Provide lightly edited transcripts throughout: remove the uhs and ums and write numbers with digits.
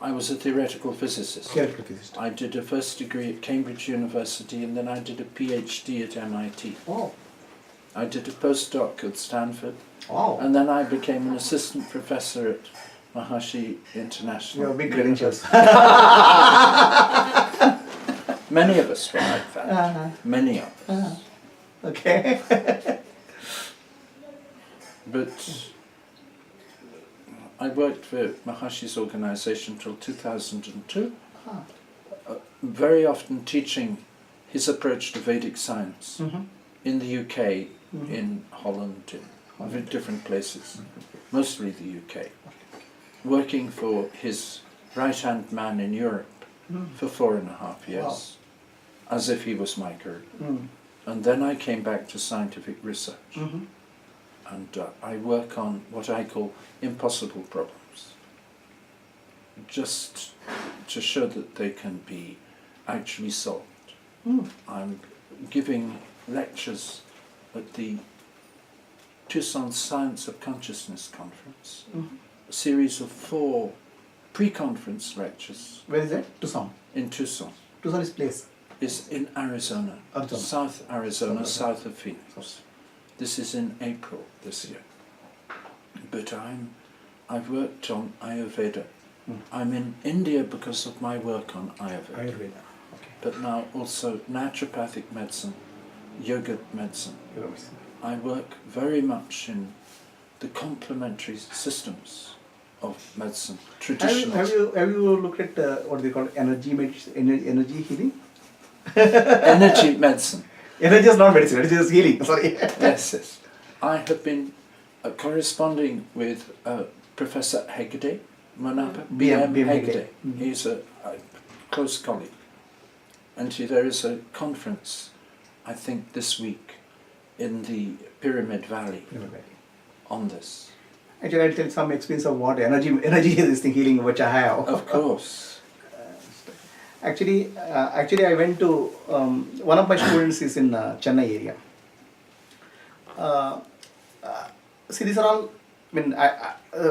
I was a theoretical physicist. Theoretical physicist. I did a first degree at Cambridge University and then I did a PhD at MIT. Oh. I did a postdoc at Stanford. Wow. And then I became an assistant professor at Maharishi International. You have big credentials. Many of us were like that. Many of us. Okay. But I worked for Maharishi's organization till 2002, very often teaching his approach to Vedic science in the UK, in Holland, in different places, mostly the UK, working for his right-hand man in Europe for 4.5 years, as if he was my guru. And then I came back to scientific research. And I work on what I call impossible problems, just to show that they can be actually solved. I'm giving lectures at the Tucson Science of Consciousness Conference, a series of 4 pre-conference lectures. Where is it? Tucson. In Tucson. Tucson is place. It's in Arizona, South Arizona, south of Phoenix. This is in April this year. But I've worked on Ayurveda. I'm in India because of my work on Ayurveda. Ayurveda. Okay. But now also naturopathic medicine, yoga medicine. I work very much in the complementary systems of medicine, traditional. Have you looked at what they call energy healing? Energy medicine. Energy is not medicine, energy is healing. Sorry. Yes. I have been corresponding with Professor Hegde, Manapa, B.M. Hegde. He's a close colleague. And there is a conference, I think this week, in the Pyramid Valley on this. Actually, I'll tell some experience of what energy is this thing healing which I have. Of course. Actually, I went to one of my students is in Chennai area. See, these are all. I mean,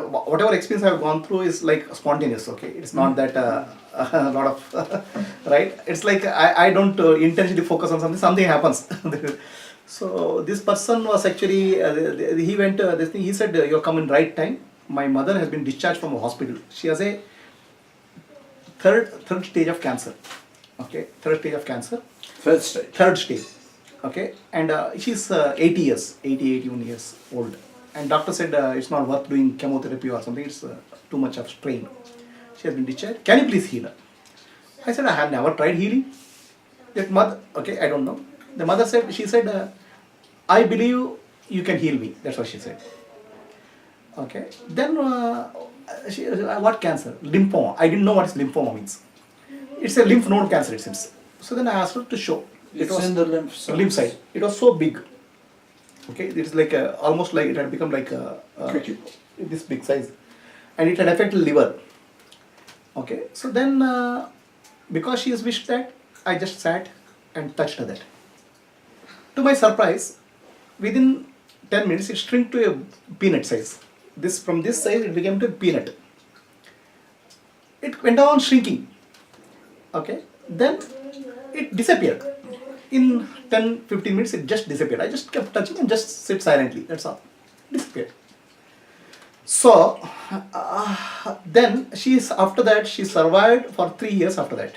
whatever experience I have gone through is like spontaneous. Okay, it's not that a lot of right. It's like I don't intentionally focus on something. Something happens. So this person was actually he went this thing. He said, "You come in right time. My mother has been discharged from a hospital. She has a third stage of cancer. Okay, third stage of cancer. Third stage. Okay, and she's 81 years old. And doctor said it's not worth doing chemotherapy or something. It's too much of strain. She has been discharged. Can you please heal her?" I said, "I have never tried healing." That mother, okay, I don't know. The mother said, she said, "I believe you can heal me." That's what she said. Okay. Then what cancer? Lymphoma. I didn't know what is lymphoma means. It's a lymph node cancer, it seems. So then I asked her to show. It was in the lymph side. It was so big. Okay, it is like almost like it had become like this big size, and it had affected liver. Okay, so then because she has wished that, I just sat and touched that. To my surprise, within 10 minutes, it shrunk to a peanut size. From this size, it became to a peanut. It went on shrinking. Okay, then it disappeared. In 10-15 minutes, it just disappeared. I just kept touching and just sit silently. That's all. Disappeared. So then after that, she survived for 3 years after that.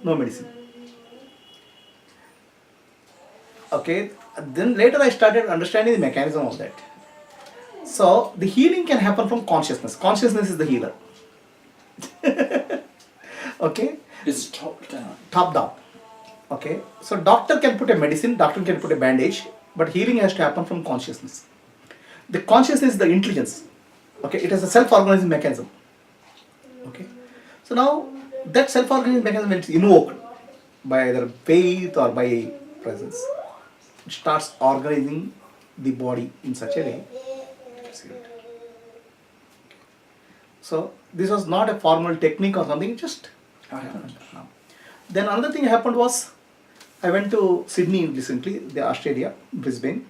No medicine. Okay. Then later I started understanding the mechanism of that. So the healing can happen from consciousness. Consciousness is the healer. Okay. It's top down. Top down. Okay. So doctor can put a medicine, doctor can put a bandage, but healing has to happen from consciousness. The consciousness is the intelligence. Okay. It has a self-organizing mechanism. Okay. So now that self-organizing mechanism, when it's invoked by either faith or by presence, it starts organizing the body in such a way. So this was not a formal technique or something, just happened. Then another thing happened was, I went to Sydney recently, Australia, Brisbane.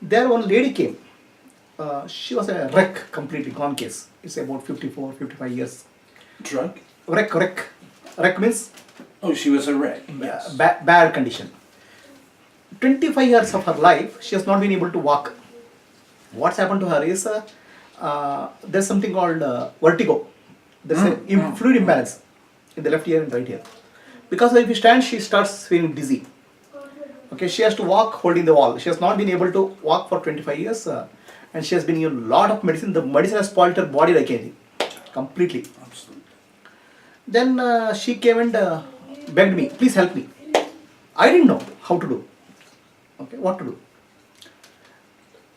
There one lady came. She was a wreck, completely gone case. It's about 54, 55 years Drug? Wreck means Oh, she was a wreck. Yes. bad condition. 25 years of her life, she has not been able to walk. What's happened to her is there's something called vertigo. There's a fluid imbalance in the left ear and right ear. Because if you stand, she starts feeling dizzy. Okay, she has to walk holding the wall. She has not been able to walk for 25 years and she has been using a lot of medicine. The medicine has spoiled her body like anything. Completely. Absolutely. Then she came and begged me, please help me. I didn't know how to do. Okay, what to do.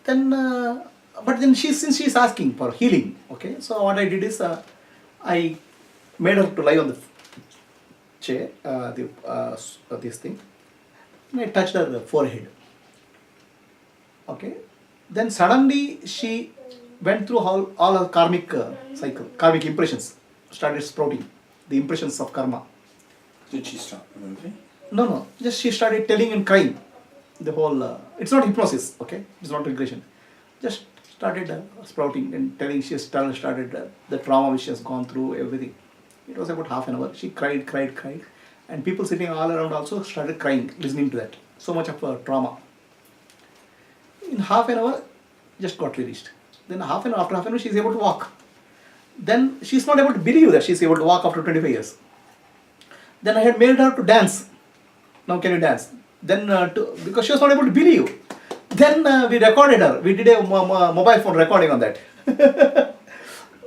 Then, but then since she's asking for healing, okay, so what I did is I made her to lie on the chair, this thing, and I touched her forehead. Okay, then suddenly she went through all her karmic cycle, karmic impressions started sprouting, the impressions of karma. Did she start moving? No, just she started telling and crying. The whole, it's not hypnosis, okay, it's not regression. Just started sprouting and telling she started the trauma which she has gone through, everything. It was about half an hour. She cried, and people sitting all around also started crying, listening to that. So much of trauma. In half an hour, just got released. Then after half an hour, she is able to walk. Then she is not able to believe that she is able to walk after 25 years. Then I had made her to dance. Now can you dance? Then because she was not able to believe. Then we recorded her. We did a mobile phone recording on that.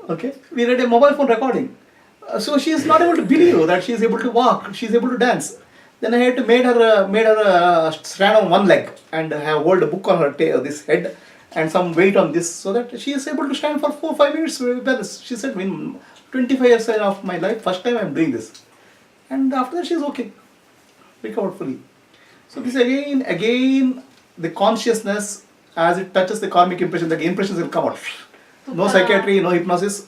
Okay, we did a mobile phone recording. So she is not able to believe that she is able to walk. She is able to dance. Then I had to made her stand on one leg and have hold a book on her this head and some weight on this so that she is able to stand for 4-5 minutes. Well, she said, in 25 years of my life, first time I am doing this. And after that she is okay, recovered fully. So this again, the consciousness as it touches the karmic impression, the impressions will come out. No psychiatry, no hypnosis.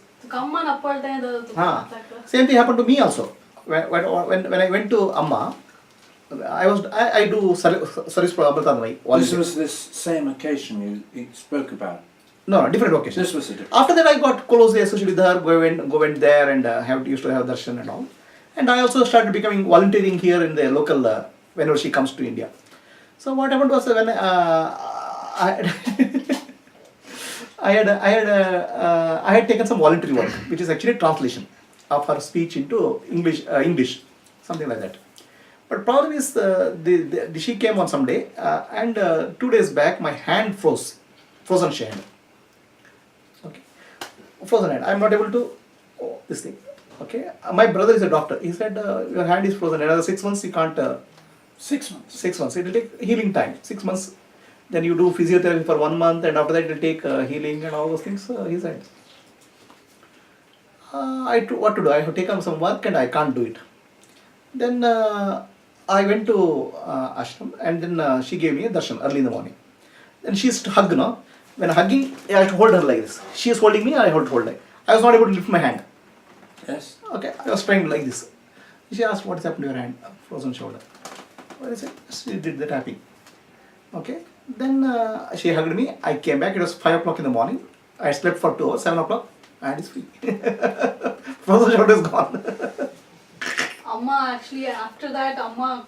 Same thing happened to me also. When I went to Amma, I do service for Amritanamai. This was this same occasion you spoke about? No, different occasion. This was a different. After that I got closely associated with her, went there and used to have darshan and all. And I also started becoming volunteering here in the local, whenever she comes to India. So what happened was when I had taken some voluntary work, which is actually translation of her speech into English, something like that. But problem is, she came on some day, and 2 days back my hand frozen hand. Okay, frozen hand. I am not able to this thing. Okay, my brother is a doctor. He said your hand is frozen. Another 6 months you can't. 6 months. 6 months. It will take healing time. 6 months. Then you do physiotherapy for 1 month, and after that it will take healing and all those things. He said. What to do? I have taken some work and I can't do it. Then I went to ashram, and then she gave me a darshan early in the morning. Then she used to hug, no? When hugging, I had to hold her like this. She is holding me, I had to hold her. I was not able to lift my hand. Yes. Okay, I was trying like this. She asked, what has happened to your hand? Frozen shoulder. Well, I said, she did the tapping. Okay, then she hugged me. I came back, it was 5 o'clock in the morning. I slept for 2 hours, 7 o'clock, hand is free. Frozen shoulder is gone. Amma actually, after that, Amma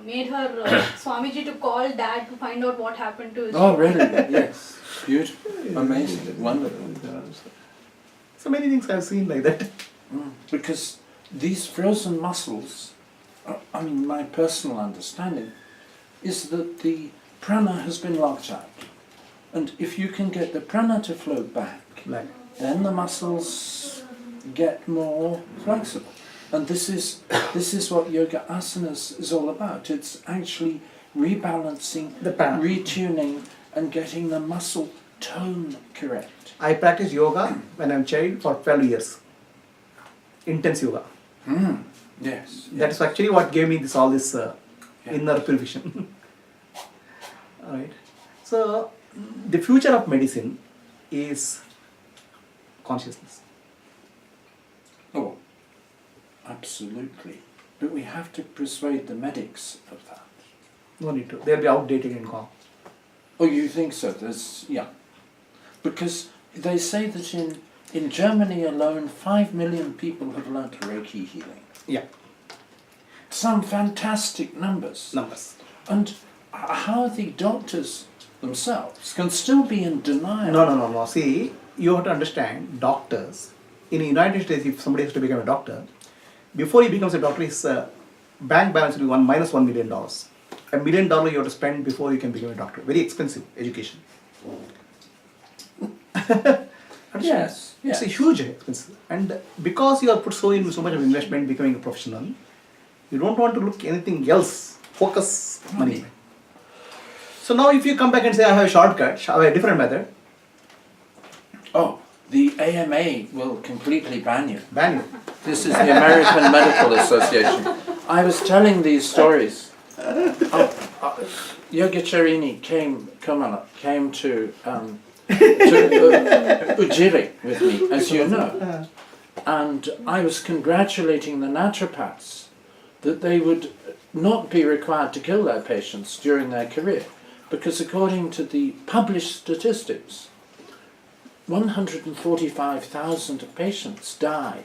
made her Swamiji to call Dad to find out what happened to his shoulder. Really? Yes. Beautiful. Amazing. Wonderful. So many things I've seen like that. Because these frozen muscles, I mean, my personal understanding is that the prana has been locked out. And if you can get the prana to flow back, then the muscles get more flexible. And this is what yoga asanas is all about. It's actually rebalancing, retuning, and getting the muscle tone correct. I practiced yoga when I'm a child for 12 years. Intense yoga. Yes. That is actually what gave me all this inner purification. Alright. So, the future of medicine is consciousness. Oh, absolutely. But we have to persuade the medics of that. No need to. They'll be outdated and gone. Oh, you think so? Yeah. Because they say that In Germany alone, 5 million people have learnt Reiki healing. Yeah. Some fantastic numbers. And how the doctors themselves can still be in denial. No. See, you have to understand, doctors, in the United States, if somebody has to become a doctor, before he becomes a doctor, his bank balance will be minus $1 million. $1 million you have to spend before you can become a doctor. Very expensive education. Yes. It's a huge expense. And because you are put so much of investment becoming a professional, you don't want to look anything else. Focus money. So now if you come back and say, I have a shortcut, I have a different method. Oh, the AMA will completely ban you. Ban you. This is the American Medical Association. I was telling these stories. Yogacharini came to Ujiri with me, as you know. And I was congratulating the naturopaths that they would not be required to kill their patients during their career, because according to the published statistics, 145,000 patients die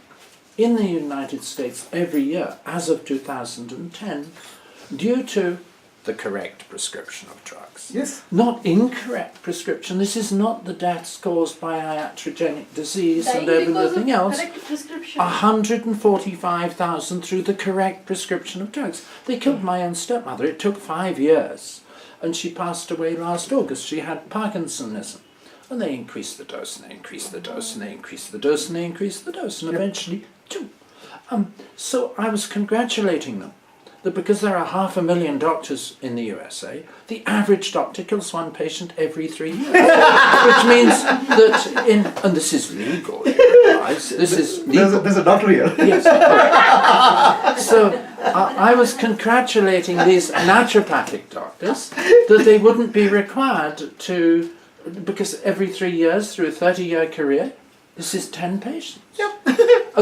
in the United States every year as of 2010 due to the correct prescription of drugs. Yes. Not incorrect prescription. This is not the deaths caused by iatrogenic disease and everything else. 145,000 through the correct prescription of drugs. They killed my own stepmother. It took 5 years. And she passed away last August. She had Parkinsonism. And they increased the dose, and they increased the dose, and they increased the dose, and they increased the dose, and eventually 2. So I was congratulating them that because there are 500,000 doctors in the USA, the average doctor kills one patient every 3 years. Which means that and this is legal, guys, this is legal. There's a doctor here. Yes. So I was congratulating these naturopathic doctors that they wouldn't be required to, because every 3 years through a 30-year career, this is 10 patients. Yep.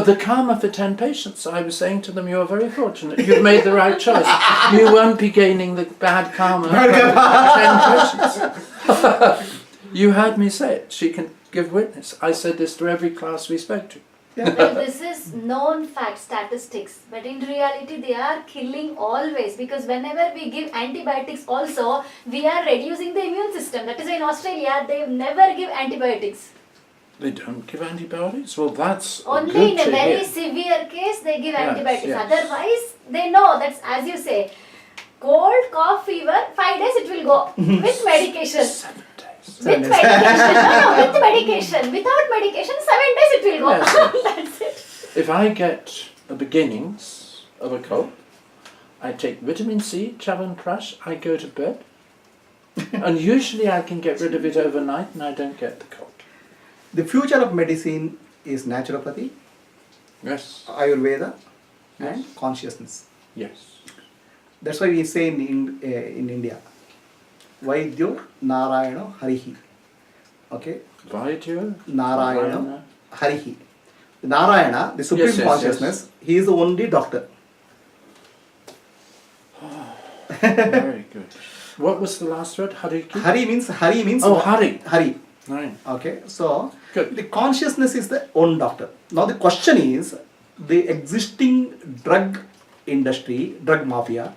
The karma for 10 patients. I was saying to them, you are very fortunate. You've made the right choice. You won't be gaining the bad karma from 10 patients. You heard me say it. She can give witness. I said this to every class we spoke to. Well, this is known fact, statistics, but in reality they are killing always, because whenever we give antibiotics also, we are reducing the immune system. That is why in Australia they never give antibiotics. They don't give antibiotics? Well, that's only good in a to very hear. severe case they give Yes, antibiotics. yes. Otherwise, they know that's, as you say, cold, cough, fever, 5 days it will go with medication. 7 days. With medication, no, with medication. Without medication, 7 days it will go. Yes. That's it. If I get the beginnings of a cold, I take vitamin C, Chyawanprash, I go to bed, and usually I can get rid of it overnight and I don't get the cold. The future of medicine is naturopathy, Yes. Ayurveda, and Yes. consciousness. Yes. That's why we say in India, Vaidyo Narayana Harihi. Okay? Vaidyo? Narayana Harihi. Narayana, the supreme Yes, yes, consciousness, he is the only doctor. Very good. What was the last word? Hariki? Hari means Oh, Hari. Hari. Right. Okay, so Good. the consciousness is the own doctor. Now the question is, the existing drug industry, drug mafia,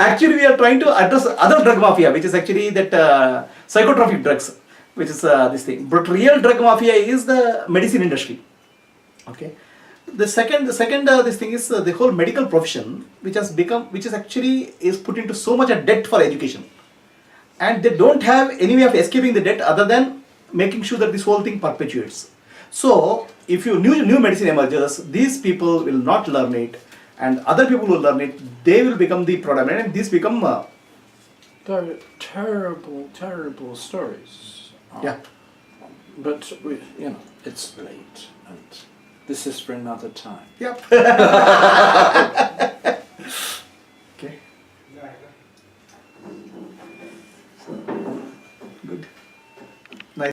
actually we are trying to address other drug mafia, which is actually that psychotropic drugs, which is this thing. But real drug mafia is the medicine industry. Okay. The second this thing is the whole medical profession, which is actually put into so much of debt for education. And they don't have any way of escaping the debt other than making sure that this whole thing perpetuates. So, if new medicine emerges, these people will not learn it, and other people will learn it. They will become the predominant, and these become. They're terrible, terrible stories. Yeah. But it's late, and this is for another time. Yep.